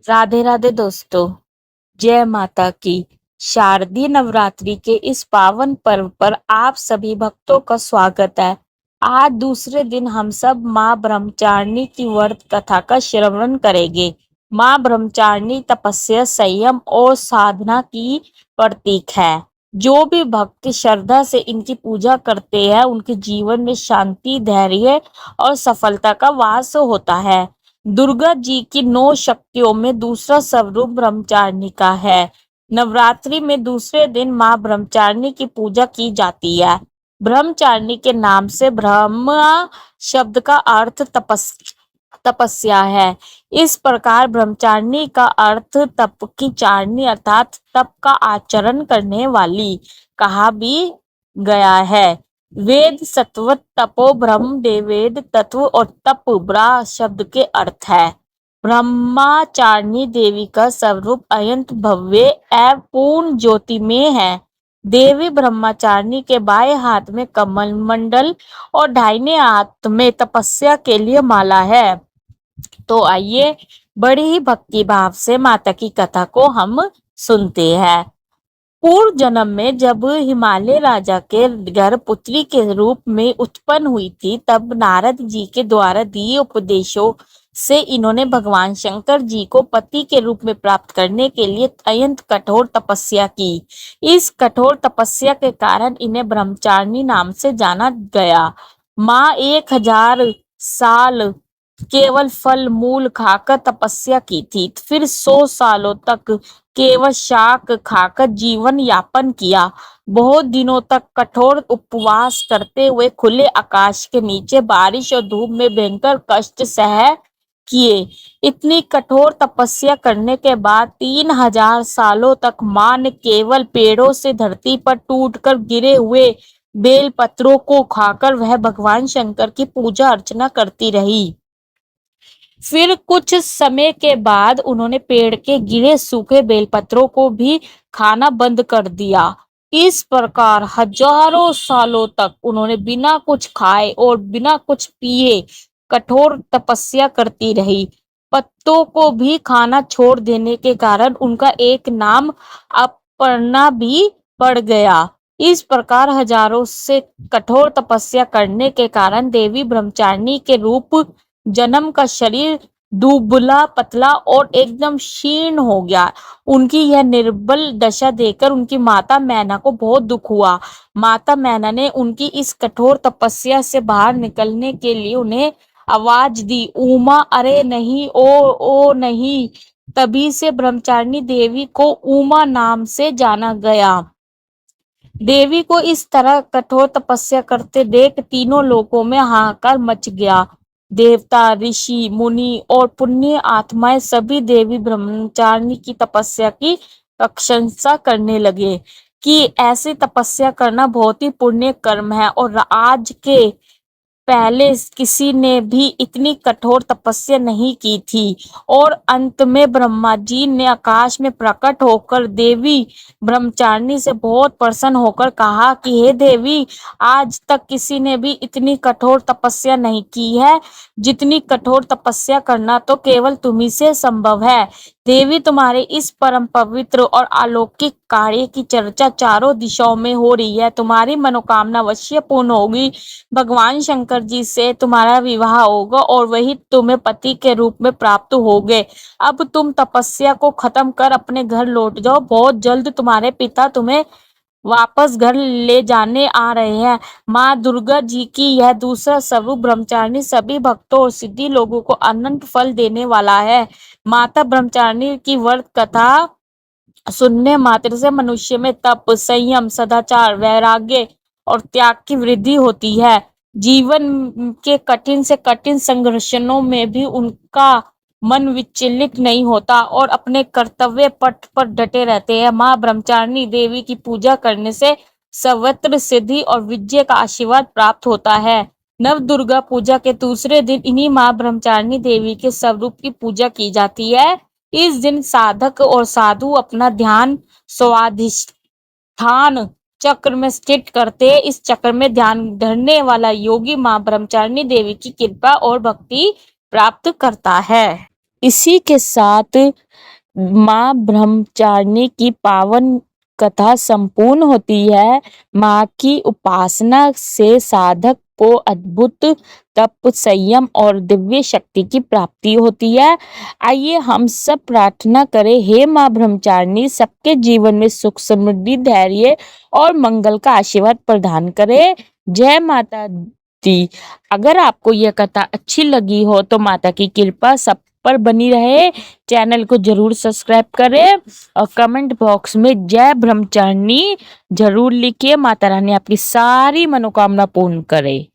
राधे राधे दोस्तों। जय माता की। शारदीय नवरात्रि के इस पावन पर्व पर आप सभी भक्तों का स्वागत है। आज दूसरे दिन हम सब माँ ब्रह्मचारिणी की व्रत कथा का श्रवण करेंगे। माँ ब्रह्मचारिणी तपस्या, संयम और साधना की प्रतीक है। जो भी भक्त श्रद्धा से इनकी पूजा करते हैं, उनके जीवन में शांति, धैर्य और सफलता का वास होता है। दुर्गा जी की 9 शक्तियों में दूसरा स्वरूप ब्रह्मचारिणी का है। नवरात्रि में दूसरे दिन माँ ब्रह्मचारिणी की पूजा की जाती है। ब्रह्मचारिणी के नाम से ब्रह्म शब्द का अर्थ तपस्या है। इस प्रकार ब्रह्मचारिणी का अर्थ तप की चारणी अर्थात तप का आचरण करने वाली कहा भी गया है। वेद सत्व तपो ब्रह्म देवेद तत्व और तप ब्रा शब्द के अर्थ है। ब्रह्मचारिणी देवी का स्वरूप अत्यंत भव्य एवं पूर्ण ज्योति में है। देवी ब्रह्मचारिणी के बाएं हाथ में कमल मंडल और दाहिने हाथ में तपस्या के लिए माला है। तो आइए बड़ी ही भक्ति भाव से माता की कथा को हम सुनते हैं। पूर्व जन्म में जब हिमालय राजा के घर पुत्री के रूप में उत्पन्न हुई थी, तब नारद जी के द्वारा दिए उपदेशों से इन्होंने भगवान शंकर जी को पति के रूप में प्राप्त करने के लिए अत्यंत कठोर तपस्या की। इस कठोर तपस्या के कारण इन्हें ब्रह्मचारिणी नाम से जाना गया। माँ 1000 साल केवल फल मूल खाकर तपस्या की थी, फिर 100 सालों तक केवल शाक खाकर जीवन यापन किया। बहुत दिनों तक कठोर उपवास करते हुए खुले आकाश के नीचे बारिश और धूप में भयंकर कष्ट सह किए। इतनी कठोर तपस्या करने के बाद 3000 सालों तक मां ने केवल पेड़ों से धरती पर टूटकर गिरे हुए बेल पत्रों को खाकर वह भगवान शंकर की पूजा अर्चना करती रही। फिर कुछ समय के बाद उन्होंने पेड़ के गिरे सूखे बेलपत्रों को भी खाना बंद कर दिया। इस प्रकार हजारों सालों तक उन्होंने बिना कुछ खाए और बिना कुछ पिए कठोर तपस्या करती रही। पत्तों को भी खाना छोड़ देने के कारण उनका एक नाम अपर्णा भी पड़ गया। इस प्रकार हजारों से कठोर तपस्या करने के कारण देवी ब्रह्मचारिणी के रूप जन्म का शरीर दुबला पतला और एकदम क्षीण हो गया। उनकी यह निर्बल दशा देखकर उनकी माता मैना को बहुत दुख हुआ। माता मैना ने उनकी इस कठोर तपस्या से बाहर निकलने के लिए उन्हें आवाज दी, उमा अरे नहीं, ओ नहीं। तभी से ब्रह्मचारिणी देवी को उमा नाम से जाना गया। देवी को इस तरह कठोर तपस्या करते देख तीनों लोकों में हाहाकार मच गया। देवता, ऋषि, मुनि और पुण्य आत्माएं सभी देवी ब्रह्मचारिणी की तपस्या की प्रशंसा करने लगे कि ऐसी तपस्या करना बहुत ही पुण्य कर्म है और आज के पहले किसी ने भी इतनी कठोर तपस्या नहीं की थी। और अंत में ब्रह्मा जी ने आकाश में प्रकट होकर देवी ब्रह्मचारिणी से बहुत प्रसन्न होकर कहा कि हे देवी, आज तक किसी ने भी इतनी कठोर तपस्या नहीं की है। जितनी कठोर तपस्या करना तो केवल तुम्ही से संभव है। देवी, तुम्हारे इस परम पवित्र और अलौकिक कार्य की चर्चा चारों दिशाओं में हो रही है। तुम्हारी मनोकामना अवश्य पूर्ण होगी। भगवान शंकर जी से तुम्हारा विवाह होगा और वही तुम्हें पति के रूप में प्राप्त होगे। अब तुम तपस्या को खत्म कर अपने घर लौट जाओ। बहुत जल्द तुम्हारे पिता तुम्हें वापस घर ले जाने आ रहे हैं। माँ दुर्गा जी की यह दूसरा स्वरूप ब्रह्मचारिणी सभी भक्तों और सिद्धि लोगों को अनंत फल देने वाला है। माता ब्रह्मचारिणी की व्रत कथा सुनने मात्र से मनुष्य में तप, संयम, सदाचार, वैराग्य और त्याग की वृद्धि होती है। जीवन के कठिन से कठिन संघर्षों में भी उनका मन विचलित नहीं होता और अपने कर्तव्य पथ पर डटे रहते हैं। माँ ब्रह्मचारिणी देवी की पूजा करने से सर्वत्र सिद्धि और विजय का आशीर्वाद प्राप्त होता है। नव दुर्गा पूजा के दूसरे दिन इन्हीं माँ ब्रह्मचारिणी देवी के स्वरूप की पूजा की जाती है। इस दिन साधक और साधु अपना ध्यान स्वाधिष्ठान चक्र में स्थित करते हैं। इस चक्र में ध्यान धरने वाला योगी माँ ब्रह्मचारिणी देवी की कृपा और भक्ति प्राप्त करता है। इसी के साथ माँ ब्रह्मचारिणी की पावन कथा संपूर्ण होती है। माँ की उपासना से साधक को अद्भुत तप, संयम और दिव्य शक्ति की प्राप्ति होती है। आइए हम सब प्रार्थना करें, हे माँ ब्रह्मचारिणी सबके जीवन में सुख, समृद्धि, धैर्य और मंगल का आशीर्वाद प्रदान करे। जय माता दी। अगर आपको यह कथा अच्छी लगी हो तो माता की कृपा सब पर बनी रहे। चैनल को जरूर सब्सक्राइब करें और कमेंट बॉक्स में जय ब्रह्मचारिणी जरूर लिखिए। माता रानी आपकी सारी मनोकामना पूर्ण करे।